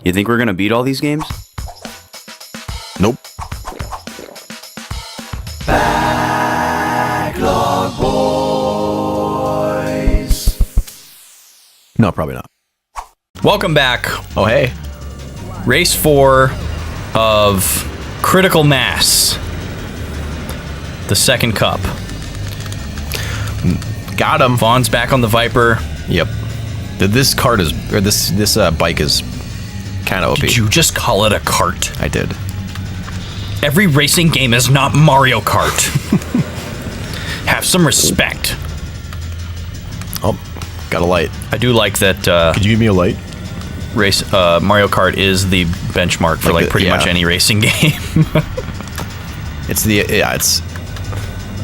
You think we're gonna beat all these games? Nope. Backlog boys. No, probably not. Welcome back. Oh, hey. Race 4 of Critical Mass. The second cup. Got him. Vaughn's back on the Viper. Yep. This cart is, or this bike is kind of OP. Did you just call it a cart? I did. Every racing game is not Mario Kart. Have some respect. Oh, got a light. I do like that Could you give me a light? Mario Kart is the benchmark for like pretty much any racing game. It's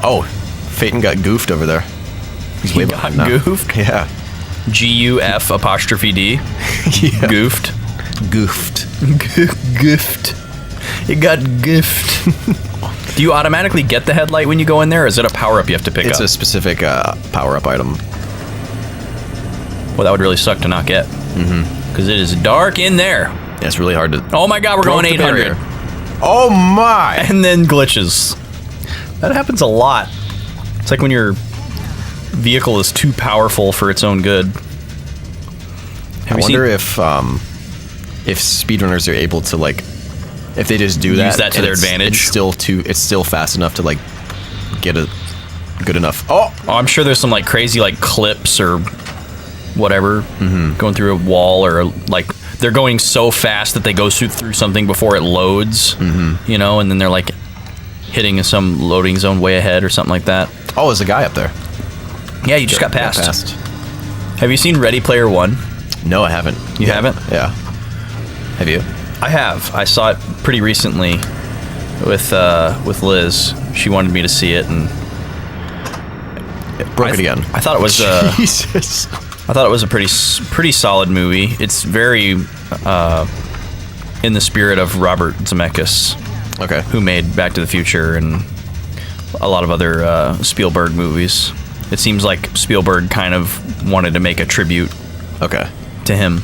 oh, Phaeton got goofed over there. He's He got goofed? Yeah. GUF''D. Yeah. Goofed. Goofed. Goofed. It got goofed. Do you automatically get the headlight when you go in there, or is it a power-up you have to pick It's up? a specific power-up item. Well, that would really suck to not get. Because it is dark in there. Yeah, it's really hard to... Oh my god, we're going 800. Oh my! And then glitches. That happens a lot. It's like when your vehicle is too powerful for its own good. I wonder if speedrunners are able to, like, if they just do that, use that to their advantage. It's still fast enough to, like, get a good enough. Oh, I'm sure there's some like crazy like clips or whatever going through a wall, or like they're going so fast that they go through something before it loads, you know, and then they're like hitting some loading zone way ahead or something like that. oh, there's a guy up there. Yeah, you just got passed. Have you seen Ready Player One? No, I haven't. You haven't? Yeah. Have you? I have. I saw it pretty recently with Liz. She wanted me to see it, and Broke it again. I thought it was Jesus. I thought it was a pretty solid movie. It's very in the spirit of Robert Zemeckis, Okay. who made Back to the Future and a lot of other Spielberg movies. It seems like Spielberg kind of wanted to make a tribute Okay. to him.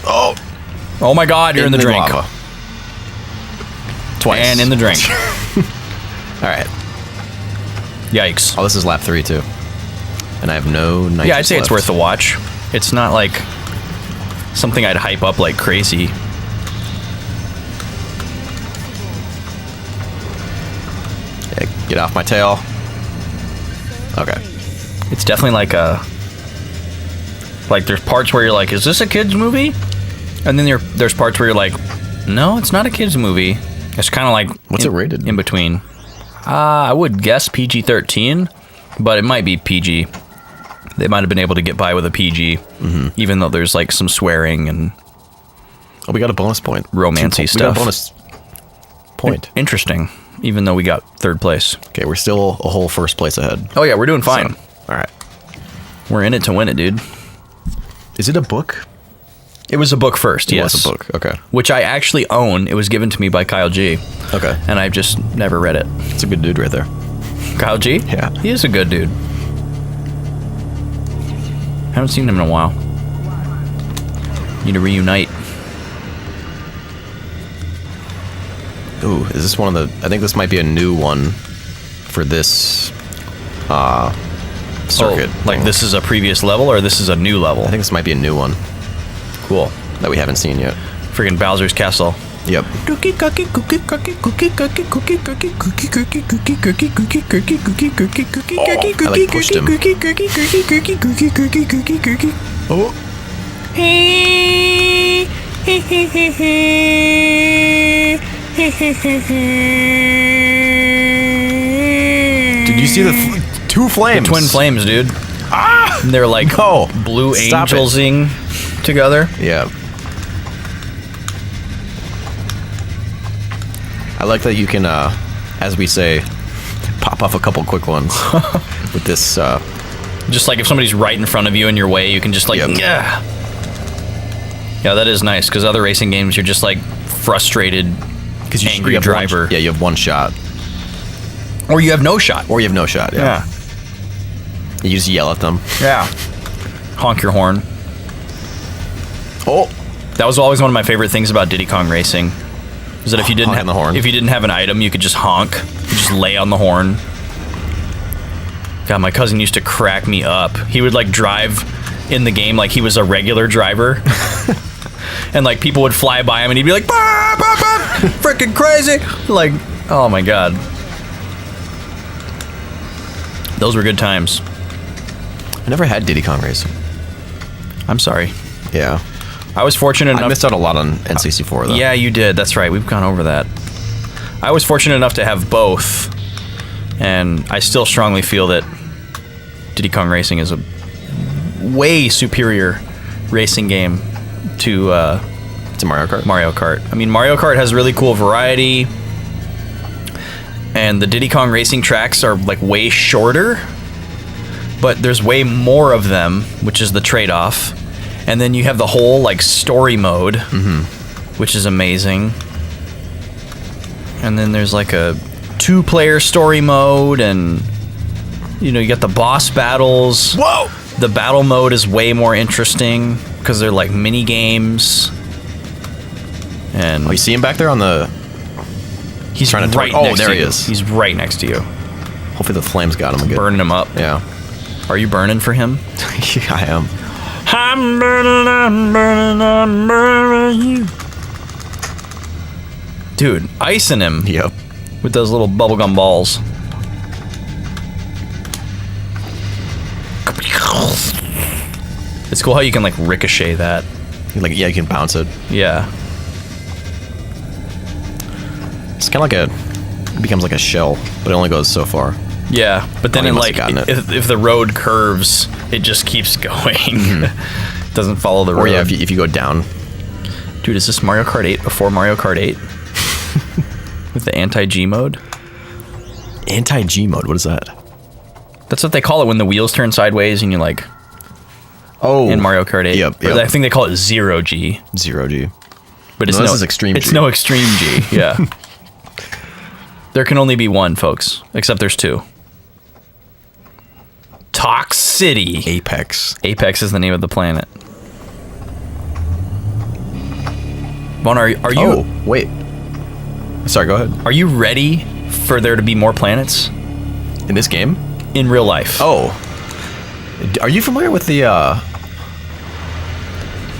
Oh, Oh my God, you're in the drink. lava. Twice. And in the drink. All right. Yikes. Oh, this is lap 3 too. And I have no nitrous Yeah, I'd say it's left. worth a watch. It's not like something I'd hype up like crazy. Yeah, get off my tail. Okay. It's definitely like there's parts where you're like, is this a kid's movie? And then there's parts where you're like, no, it's not a kid's movie. It's kind of like What's it rated? in between. I would guess PG-13, but it might be PG. They might have been able to get by with a PG, even though there's like some swearing and Oh, we got a bonus point. romancy We got stuff. a bonus point. Interesting, even though we got third place. Okay, we're still a whole first place ahead. Oh yeah, we're doing fine. So, all right. We're in it to win it, dude. Is it a book? It was a book first, It yes. was a book. Okay. Which I actually own. It was given to me by Kyle G. Okay. And I've just never read it. It's a good dude right there. Kyle G? Yeah. He is a good dude. Haven't seen him in a while. Need to reunite. Ooh, is this one of the... I think this might be a new one for this circuit. Oh, like this is a previous level or this is a new level? I think this might be a new one Cool. that we haven't seen yet. Friggin' Bowser's Castle. Yep. I like pushed him. Oh. Did you see the two flames? Twin flames, dude. Ah! They're like blue Stop it. angelsing together. Yeah. I like that you can, as we say, pop off a couple quick ones with this. Just like if somebody's right in front of you in your way, you can just like, Yep. yeah. Yeah, that is nice, because other racing games, you're just like frustrated, angry driver. Yeah, you have one shot. Or you have no shot. Or you have no shot, yeah. You just yell at them. Yeah. Honk your horn. Oh, That was always one of my favorite things about Diddy Kong Racing. Is that if you didn't Honking the horn. if you didn't have an item, you could just honk, you just lay on the horn. God, my cousin used to crack me up. He would like drive in the game like he was a regular driver. And like people would fly by him and he'd be like, bah, bah, bah, freaking crazy. Like, oh my God. Those were good times. I never had Diddy Kong Racing. I'm sorry. Yeah. I was fortunate enough. I missed out a lot on N64 though. Yeah, you did. That's right. We've gone over that. I was fortunate enough to have both. And I still strongly feel that Diddy Kong Racing is a way superior racing game to Mario Kart. Mario Kart. I mean, Mario Kart has really cool variety, and the Diddy Kong Racing tracks are like way shorter, but there's way more of them, which is the trade-off. And then you have the whole like story mode, which is amazing. And then there's like a 2-player story mode, and you know, you got the boss battles. Whoa! The battle mode is way more interesting because they're like mini games. And Oh, you see him back there on the... he's trying to right turn- oh, next there to he you. is. He's right next to you, Hopefully the flames got him again. burning him up. Yeah. Are you burning for him? Yeah, I am. I'm burning you. Dude, icing him Yep. with those little bubblegum balls. It's cool how you can like ricochet that. Like, yeah, you can bounce it. Yeah. It's kind of like a... It becomes like a shell, but it only goes so far. Yeah, but then Oh, he in must like have gotten it. if the road curves, it just keeps going. Doesn't follow the road. Or yeah, if you go down. Dude, is this Mario Kart 8 before Mario Kart 8? With the anti-G mode? Anti-G mode, what is that? That's what they call it when the wheels turn sideways and you like Oh. in Mario Kart 8. Yep, Or yep. I think they call it 0G. 0G. But it's No, this is Extreme It's G. no Extreme G. Yeah. There can only be one, folks. Except there's two. Tox City. Apex. Apex is the name of the planet. Bon, are you Oh, wait. Sorry, go ahead. are you ready for there to be more planets In this game? in real life? Oh. Are you familiar with the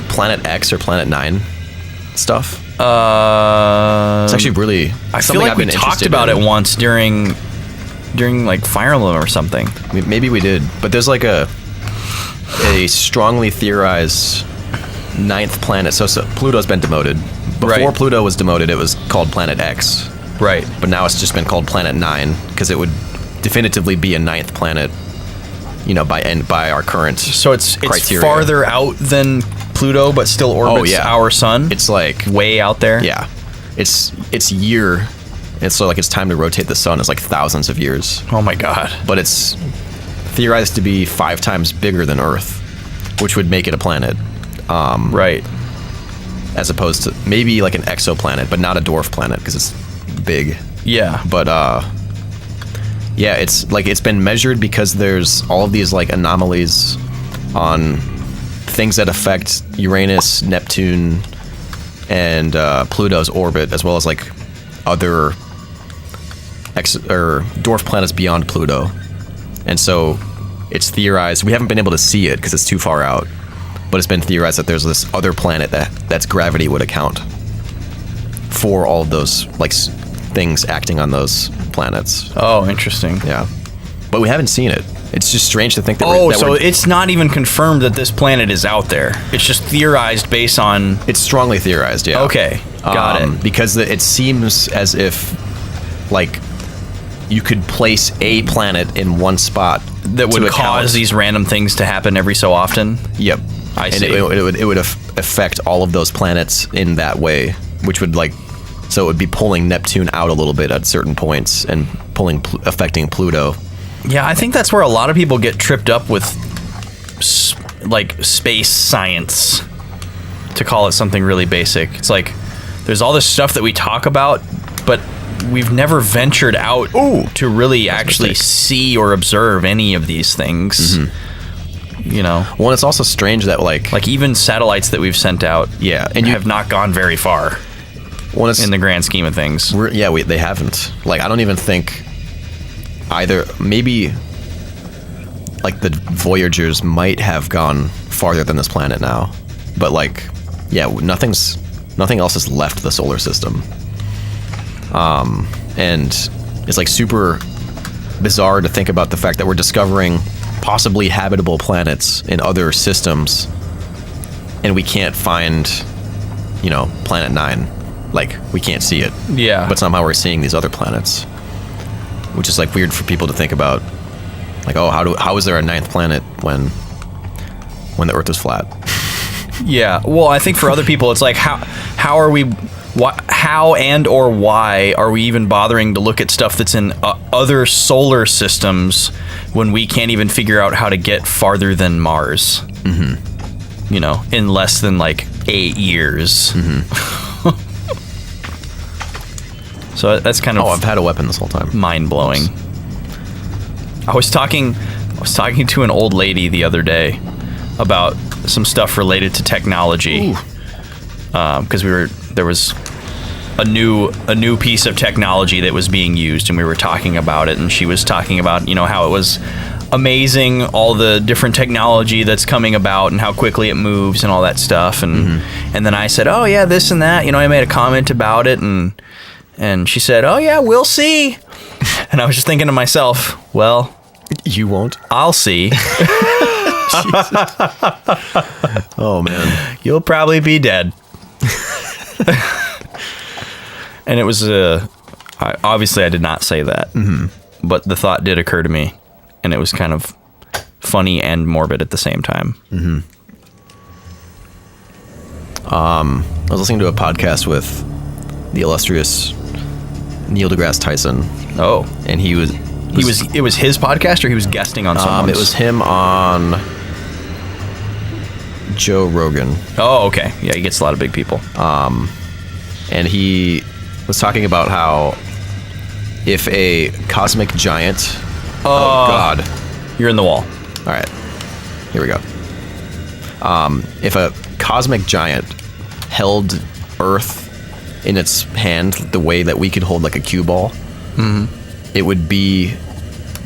Planet X or Planet 9 stuff? It's actually really... I feel like we talked about it once during like Fire Emblem or something. Maybe we did. But there's like a strongly theorized 9th planet. So Pluto's been demoted. Before Right. Pluto was demoted, it was called Planet X. Right. But now it's just been called Planet 9 because it would definitively be a 9th planet, you know, by our current So it's criteria. farther out than Pluto, but still orbits our sun. It's like way out there. yeah, it's year. It's so like it's time to rotate the sun is like thousands of years, Oh my God. but it's theorized to be 5 times bigger than Earth, which would make it a planet, Right. as opposed to maybe like an exoplanet, but not a dwarf planet because it's big. Yeah. But yeah, it's like it's been measured because there's all of these like anomalies on things that affect Uranus, Neptune, and Pluto's orbit, as well as like other dwarf planets beyond Pluto. And so it's theorized, we haven't been able to see it because it's too far out, but it's been theorized that there's this other planet that's gravity would account for all of those like things acting on those planets. Oh, interesting. Yeah, but we haven't seen it. It's just strange to think that. It's not even confirmed that this planet is out there. It's just theorized based on. It's strongly theorized. Yeah. Okay, got it. Because it seems as if, like, you could place a planet in one spot That would to cause account- these random things to happen every so often. Yep. I and see. It would affect all of those planets in that way, which would like. So it would be pulling Neptune out a little bit at certain points and affecting Pluto. Yeah, I think that's where a lot of people get tripped up with, like, space science, to call it something really basic. It's like, there's all this stuff that we talk about, but we've never ventured out to really actually mistake. see or observe any of these things. You know, Well, it's also strange that like even satellites that we've sent out, yeah, and you have not gone very far when it's in the grand scheme of things. they haven't. Like I don't even think either. Maybe like the Voyagers might have gone farther than this planet now, but like nothing else has left the solar system. And it's like super bizarre to think about the fact that we're discovering possibly habitable planets in other systems, and we can't find, Planet 9. Like, we can't see it. Yeah. But somehow we're seeing these other planets, which is like weird for people to think about. Like, oh, how is there a 9th planet when the Earth is flat? Yeah. Well, I think for other people, it's like how are we? How and or why are we even bothering to look at stuff that's in other solar systems when we can't even figure out how to get farther than Mars? Mm-hmm. In less than like 8 years. Mm-hmm. So that's kind of. Oh, I've had a weapon this whole time. Mind blowing. I was talking to an old lady the other day about some stuff related to technology. Because there was a new piece of technology that was being used, and we were talking about it, and she was talking about how it was amazing, all the different technology that's coming about and how quickly it moves and all that stuff, and then I said, oh yeah, this and that, I made a comment about it, and she said, oh yeah, we'll see. And I was just thinking to myself, well, you won't. I'll see. Oh man, you'll probably be dead. And it was obviously I did not say that, but the thought did occur to me, and it was kind of funny and morbid at the same time. I was listening to a podcast with the illustrious Neil deGrasse Tyson. Oh, and it was his podcast, or he was guesting on someone's? It was him on Joe Rogan. Oh, okay. Yeah, he gets a lot of big people. And he was talking about how if a cosmic giant... Oh, God. You're in the wall. All right. Here we go. If a cosmic giant held Earth in its hand the way that we could hold like a cue ball, it would be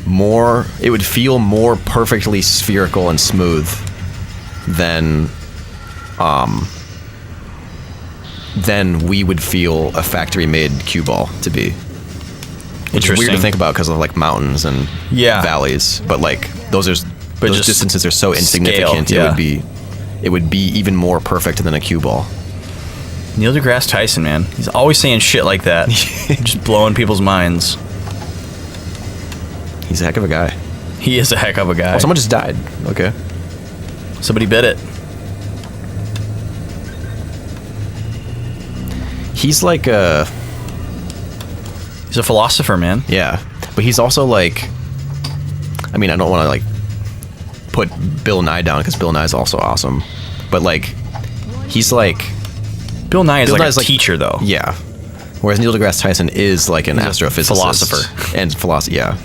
more... It would feel more perfectly spherical and smooth than we would feel a factory-made cue ball to be. Which is weird to think about because of like mountains and valleys, but like those distances are so insignificant. Scale, it would be even more perfect than a cue ball. Neil deGrasse Tyson, man, he's always saying shit like that, just blowing people's minds. He's a heck of a guy. He is a heck of a guy. Oh, someone just died. Okay. Somebody bit it. He's like he's a philosopher, man. Yeah, but he's also like, I mean, I don't want to like put Bill Nye down because Bill Nye is also awesome, but like he's like Bill Nye is like a teacher though. Yeah. Whereas Neil deGrasse Tyson is like an astrophysicist. Philosopher. And philosopher, yeah.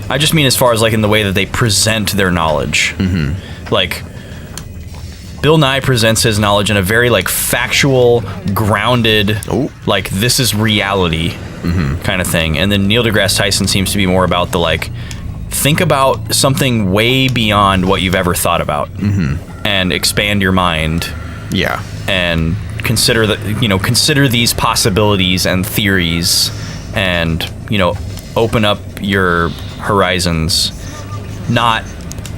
I just mean as far as like in the way that they present their knowledge. Like Bill Nye presents his knowledge in a very like factual, grounded, like this is reality kind of thing. And then Neil deGrasse Tyson seems to be more about the like, think about something way beyond what you've ever thought about and expand your mind. Yeah. And consider these possibilities and theories and, open up your horizons. Not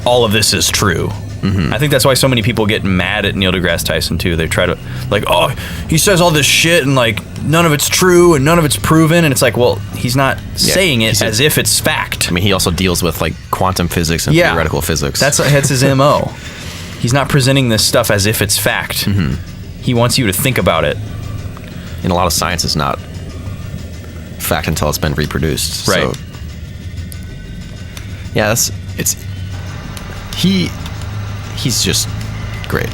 all of this is true. I think that's why so many people get mad at Neil deGrasse Tyson too. They try to like, oh, he says all this shit and like none of it's true and none of it's proven, and it's like, well, he's not saying it as if it's fact. I mean, he also deals with like quantum physics and theoretical physics. That's his MO. He's not presenting this stuff as if it's fact. He wants you to think about it. And a lot of science is not fact until it's been reproduced. Right. So, yeah, he's just great.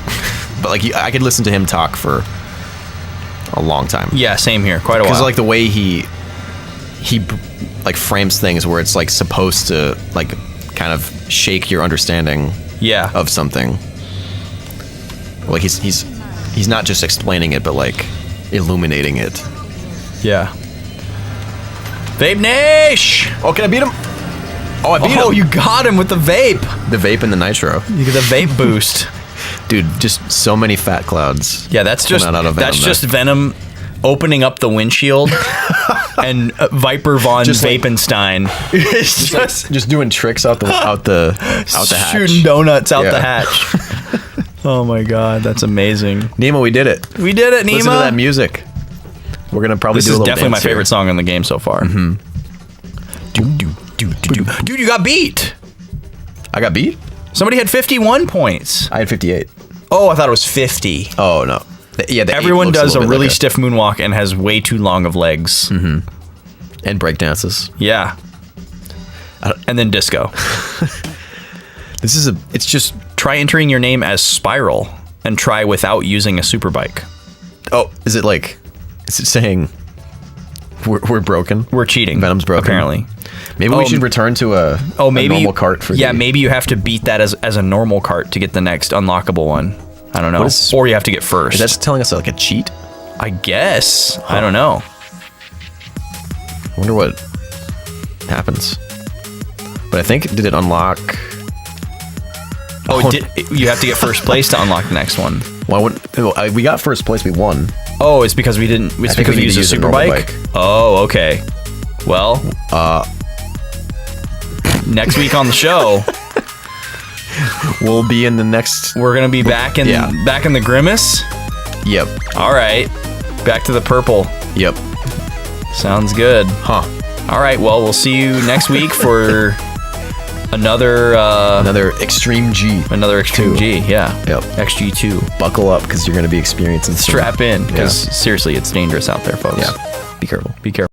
But like I could listen to him talk for a long time. Yeah, same here. Quite a while. Because like the way he like frames things where it's like supposed to like kind of shake your understanding Yeah. of something. Like he's not just explaining it, but like illuminating it. Yeah. Vape Nash! Oh, can I beat him? Oh, I beat him. Oh, you got him with the vape. The vape and the nitro. You get the vape boost. Dude, just so many fat clouds. Yeah, that's just out of Venom that's there. just Venom opening up the windshield and Viper Von Just like- Vapenstein Just doing tricks out the hatch. shooting donuts out the Yeah. hatch. Oh my god, that's amazing. Nemo, we did it. We did it, Nemo. Listen to that music. We're gonna probably This do a is little definitely my dance here. favorite song in the game so far. Dude, you got beat. I got beat? Somebody had 51 points. I had 58. Oh, I thought it was 50. Oh, no. Yeah, the 8 Everyone looks does a little bit really like stiff moonwalk and has way too long of legs. and break dances. Yeah. And then disco. It's just, Try entering your name as Spiral and try without using a superbike. oh, is it saying we're broken? We're cheating. Venom's broken. Apparently. Maybe we should return to a normal cart for Yeah, the, maybe you have to beat that as a normal cart to get the next unlockable one. I don't know. What is- Or you have to get first. Is that telling us like a cheat? I guess. I don't know. I wonder what happens. But I think, did it unlock? Oh, you have to get first place to unlock the next one. Why wouldn't we got first place? We won. Oh, it's because we didn't. It's think because we we need used to a use a super normal bike. bike. Oh, okay. Well, next week on the show, We'll be in the next. we're gonna be back in Yeah. the Grimace. Yep. All right, back to the purple. Yep. Sounds good. Huh. All right. Well, we'll see you next week for another Another Extreme G. Extreme G. Yeah. Yep. XG2. Buckle up because you're going to be experiencing some- Strap in because Yeah. seriously, it's dangerous out there, folks. Yeah. Be careful. Be careful.